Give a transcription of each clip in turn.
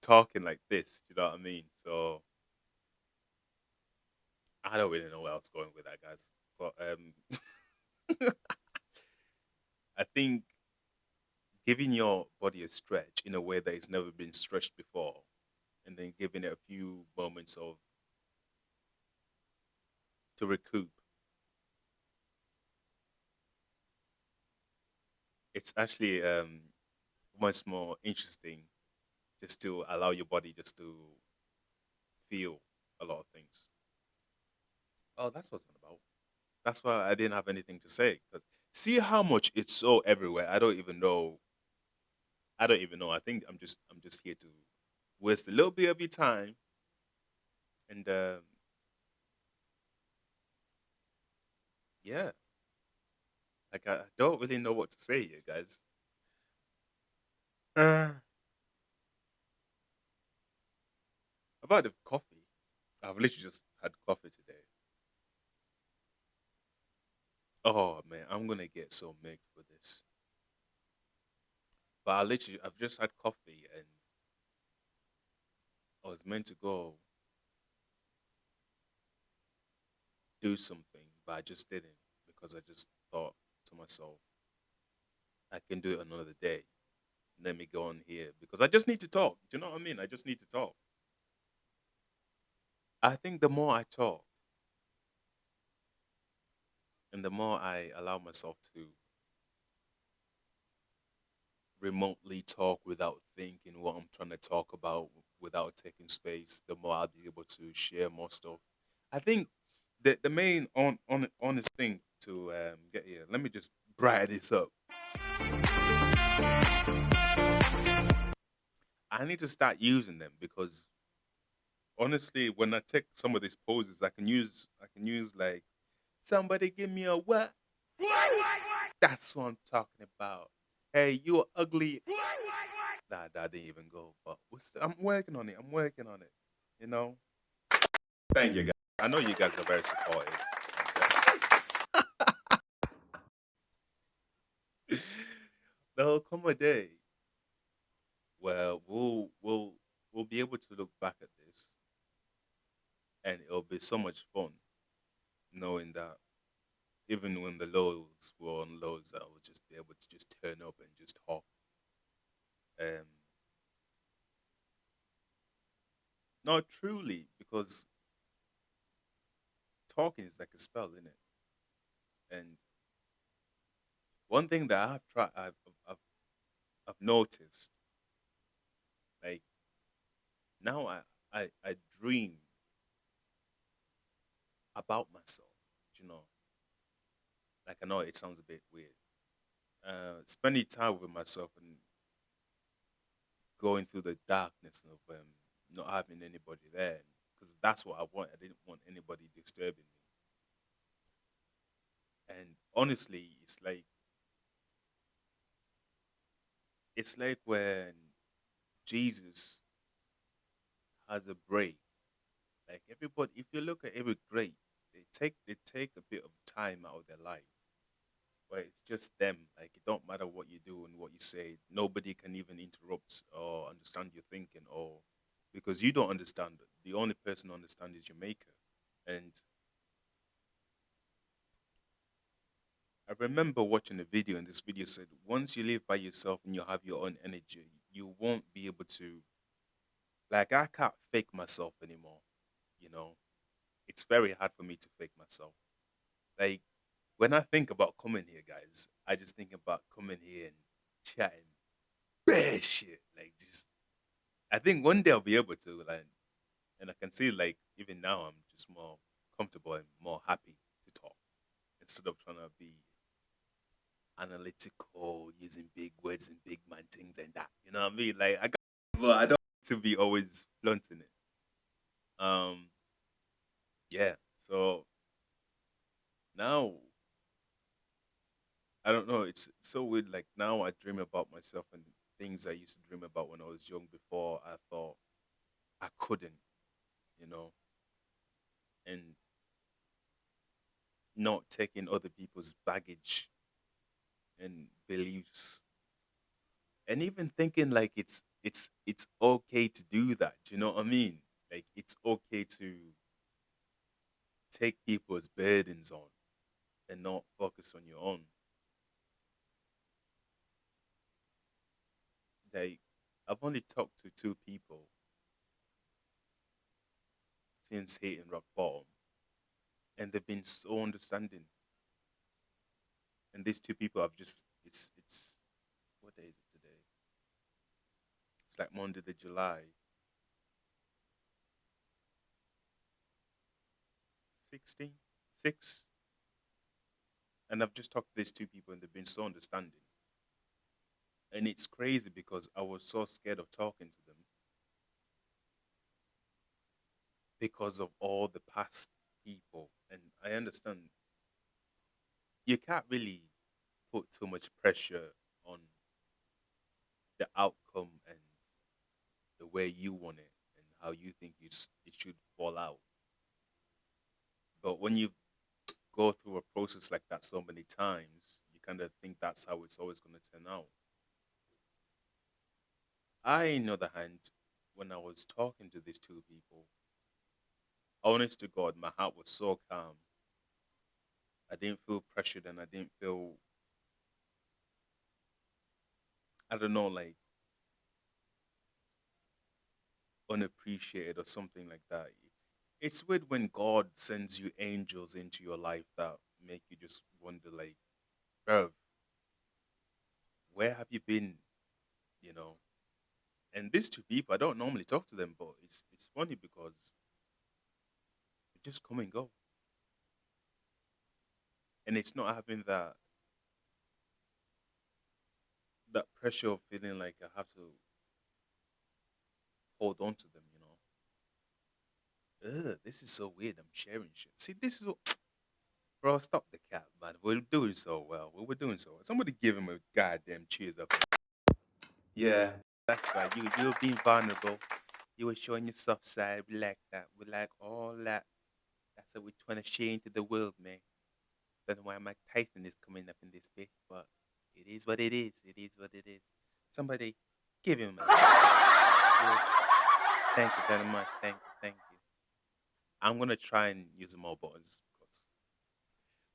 talking like this. You know what I mean? So I don't really know where I was going with that, guys. But I think giving your body a stretch in a way that it's never been stretched before, and then giving it a few moments of to recoup, it's actually much more interesting just to allow your body just to feel a lot of things. Oh, that's what's it about. That's why I didn't have anything to say because see how much it's so everywhere. I don't even know. I don't even know. I think I'm just here to waste a little bit of your time and yeah, like I don't really know what to say here, guys. About the coffee, I've literally just had coffee today. Oh man, I'm gonna get so mixed for this. But I've just had coffee and I was meant to go do something, but I just didn't because I just thought to myself, I can do it another day. Let me go on here because I just need to talk. Do you know what I mean? I just need to talk. I think the more I talk and the more I allow myself to remotely talk without thinking what I'm trying to talk about, without taking space, the more I'll be able to share more stuff. I think the main honest thing to get here. Let me just brighten this up. I need to start using them because honestly, when I take some of these poses, I can use like somebody give me a what? That's what I'm talking about. Hey, you're ugly. Nah, that didn't even go. But I'm working on it. I'm working on it. You know. Thank you, guys. I know you guys are very supportive. There'll come a day where we'll be able to look back at this, and it'll be so much fun knowing that even when the lows were on lows, I would just be able to just turn up and just talk. Um, not truly, because talking is like a spell, isn't it? And one thing that I've, I've noticed, like now I dream about myself. You know, like I know it sounds a bit weird. Spending time with myself and going through the darkness of not having anybody there, because that's what I want. I didn't want anybody disturbing me. And honestly, it's like when Jesus has a break. Like everybody, if you look at every great, they take a bit of time out of their life where it's just them. Like it don't matter what you do and what you say. Nobody can even interrupt or understand your thinking, or because you don't understand it. The only person who understands is your maker. And I remember watching a video, and this video said, once you live by yourself and you have your own energy, you won't be able to, like, I can't fake myself anymore. You know, it's very hard for me to fake myself. Like, when I think about coming here, guys, I just think about coming here and chatting bare shit. Like, just, I think one day I'll be able to, like, and I can see, like, even now I'm just more comfortable and more happy to talk instead of trying to be analytical, using big words and big man things and that. You know what I mean? Like but I don't want to be always flaunting it. Um, yeah. So now I don't know. It's so weird. Like now I dream about myself and things I used to dream about when I was young. Before I thought I couldn't, you know, and not taking other people's baggage and beliefs, and even thinking like it's it's okay to do that. Do you know what I mean? Like it's okay to take people's burdens on and not focus on your own. Like I've only talked to two people since hitting rock bottom, and they've been so understanding. And these two people have just it's what day is it today? It's like Monday the July 16, 6. And I've just talked to these two people and they've been so understanding. And it's crazy because I was so scared of talking to them because of all the past people. And I understand you can't really put too much pressure on the outcome and the way you want it and how you think it should fall out. But when you go through a process like that so many times, you kind of think that's how it's always going to turn out. I, on the other hand, when I was talking to these two people, honest to God, my heart was so calm. I didn't feel pressured and I didn't feel, I don't know, like unappreciated or something like that. It's weird when God sends you angels into your life that make you just wonder, like, bro, where have you been? You know? And these two people, I don't normally talk to them, but it's funny because they just come and go. And it's not having that pressure of feeling like I have to hold on to them, Ugh, this is so weird. I'm sharing shit. See, this is what, bro. Stop the cap, man. We're doing so well. We're doing so well. Somebody give him a goddamn cheers up. Yeah, that's right. You were being vulnerable. You were showing your soft side. We like that. We like all that. That's what we're trying to share into the world, man. That's why Mike Tyson is coming up in this bitch, but it is what it is. It is what it is. Somebody give him a yeah. Thank you very much. Thank you. Thank you. I'm gonna try and use more buttons,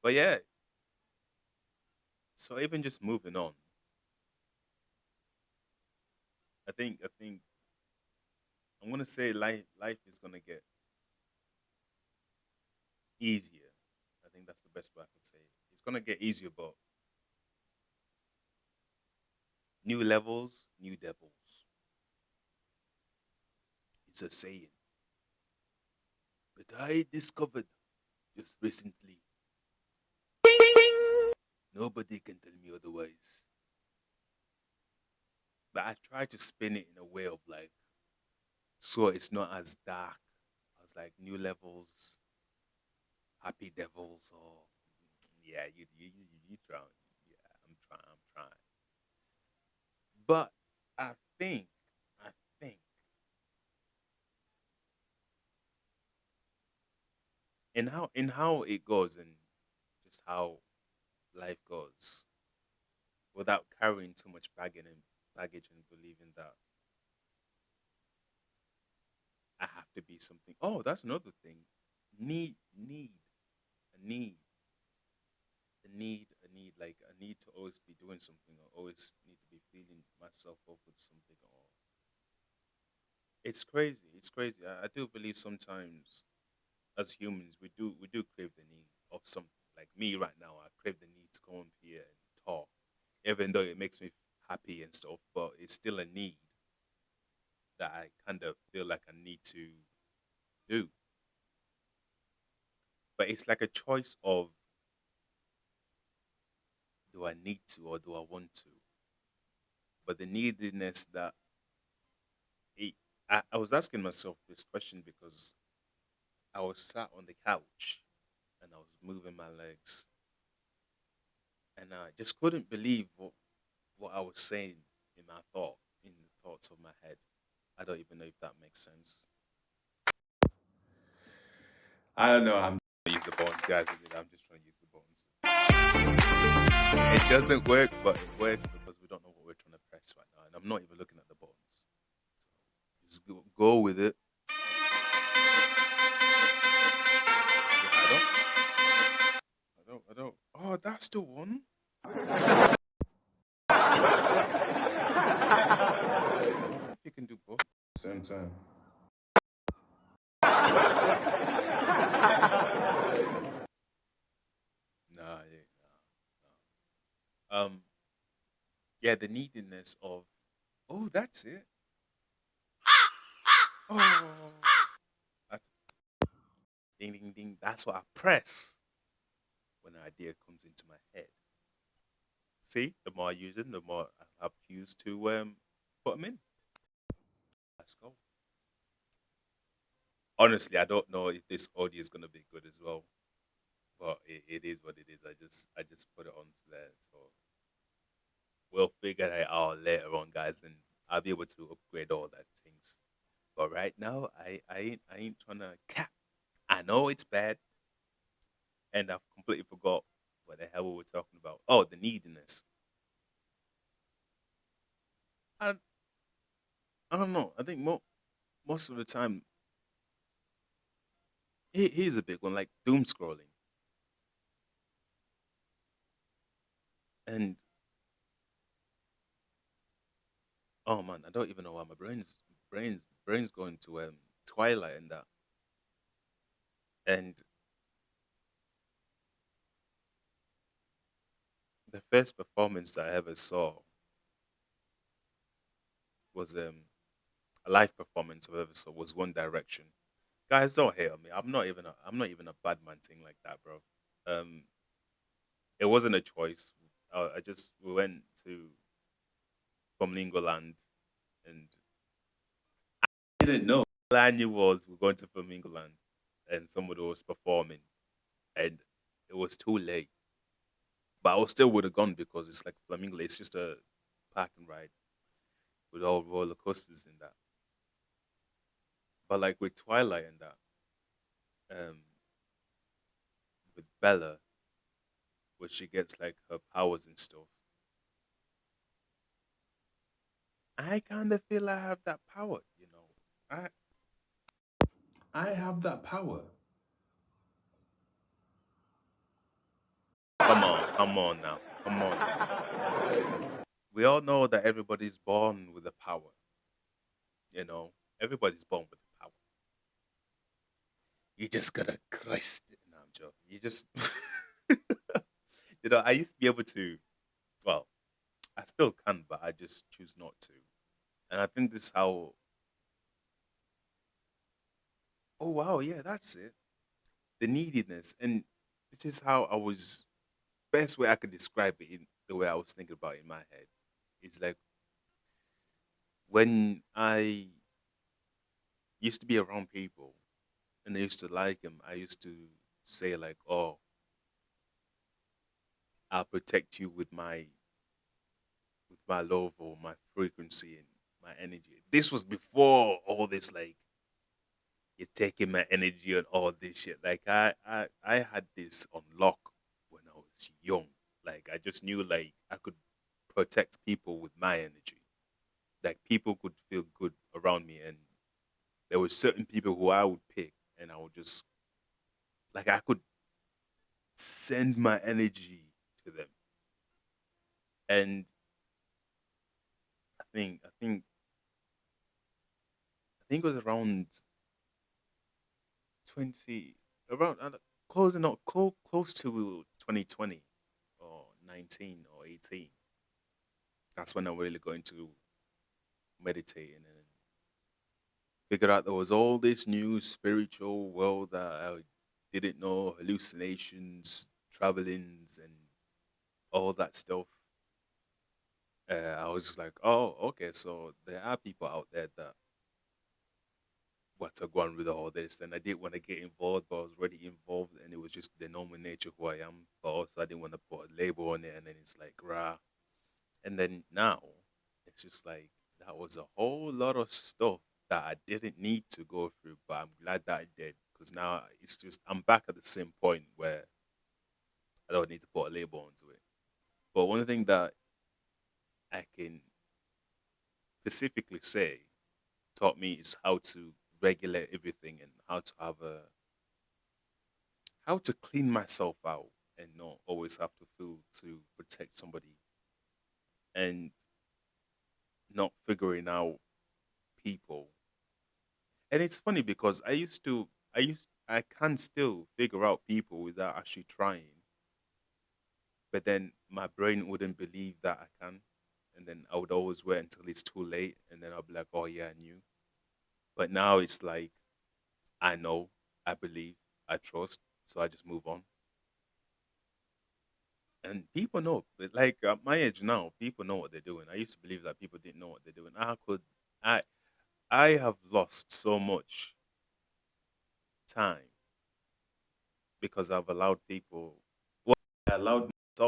but yeah. So even just moving on, I think I'm gonna say life is gonna get easier. I think that's the best way I could say it. It's gonna get easier, but new levels, new devils. It's a saying. But I discovered just recently, nobody can tell me otherwise. But I try to spin it in a way of like, so it's not as dark as like new levels, happy devils, or yeah, you try. Yeah, I'm trying. But I think, I think, in how it goes and just how life goes, without carrying too much baggage and believing that I have to be something. Oh, that's another thing. Need, a need, a need. Like I need to always be doing something, or always need to be feeling myself up with something. Or it's crazy. It's crazy. I do believe sometimes as humans we do crave the need of something. Like me right now, I crave the need to come up here and talk, even though it makes me happy and stuff. But it's still a need that I kind of feel like I need to do. But it's like a choice of do I need to or do I want to? But the neediness that it, I was asking myself this question because I was sat on the couch and I was moving my legs and I just couldn't believe what I was saying in the thoughts of my head. I don't even know if that makes sense. I don't know. I'm trying to use the bones, guys. I'm just trying to use the bones. It doesn't work, but it works because we don't know what we're trying to press right now, and I'm not even looking at the buttons. Just go with it. Yeah, I don't. Oh, that's the one. If you can do both at the same time. Nah, yeah, nah. Yeah, the neediness of. Oh, that's it. Oh, that, ding, ding, ding. That's what I press when an idea comes into my head. See, the more I use them, the more I have cues to put them in. Let's go. Honestly, I don't know if this audio is gonna be good as well, but it is what it is. I just put it onto there, so we'll figure it out later on, guys, and I'll be able to upgrade all that things. But right now, I ain't trying to cap. I know it's bad, and I've completely forgot what the hell we were talking about. Oh, the neediness. And I don't know. I think most of the time, here's a big one, like doom scrolling. And oh man, I don't even know why my brain's going to Twilight and that. And the first performance I ever saw was a live performance I ever saw was One Direction. Guys, don't hate on me. I'm not even a bad man thing like that, bro. Um, it wasn't a choice. I just we went to Flamingo Land and I didn't know. All I knew was we're going to Flamingo Land and somebody was performing and it was too late. But I still would have gone because it's like Flamingo. It's just a park and ride with all roller coasters in that. But like with Twilight and that, um, with Bella, where she gets like her powers and stuff, I kind of feel I have that power. I have that power. Come on now, come on now. We all know that everybody's born with the power. Everybody's born with the power. You just gotta Christ it. No, I'm joking. You just, I used to be able to. Well, I still can, but I just choose not to. And I think this is how. Oh wow, yeah, that's it. The neediness, and this is how I was. Best way I could describe it in the way I was thinking about it in my head. It's like when I used to be around people and I used to like them. I used to say like, "Oh, I'll protect you with my love or my frequency and my energy." This was before all this like you're taking my energy and all this shit. Like I had this on lock when I was young. Like I just knew like I could protect people with my energy. Like people could feel good around me, and there were certain people who I would pick, and I would just like I could send my energy to them. And I think it was around 20 around closing up close to 2020 or 19 or 18. That's when I really got into meditating and figured out there was all this new spiritual world that I didn't know, hallucinations, travelings, and all that stuff. I was just like, oh, okay, so there are people out there that what to go on with all this. And I didn't want to get involved, but I was already involved, and it was just the normal nature of who I am. But also, I didn't want to put a label on it, and then it's like, rah. And then now, it's just like, that was a whole lot of stuff that I didn't need to go through, but I'm glad that I did. Because now it's just, I'm back at the same point where I don't need to put a label onto it. But one thing that I can specifically say taught me is how to regulate everything and how to clean myself out and not always have to feel to protect somebody and not figuring out people. And it's funny because I can still figure out people without actually trying, but then my brain wouldn't believe that I can. And then I would always wait until it's too late and then I'll be like, oh yeah, I knew. But now it's like I know, I believe, I trust, so I just move on. And people know, but like at my age now, people know what they're doing. I used to believe that people didn't know what they're doing. I, I have lost so much time because I've allowed people. Well, I allowed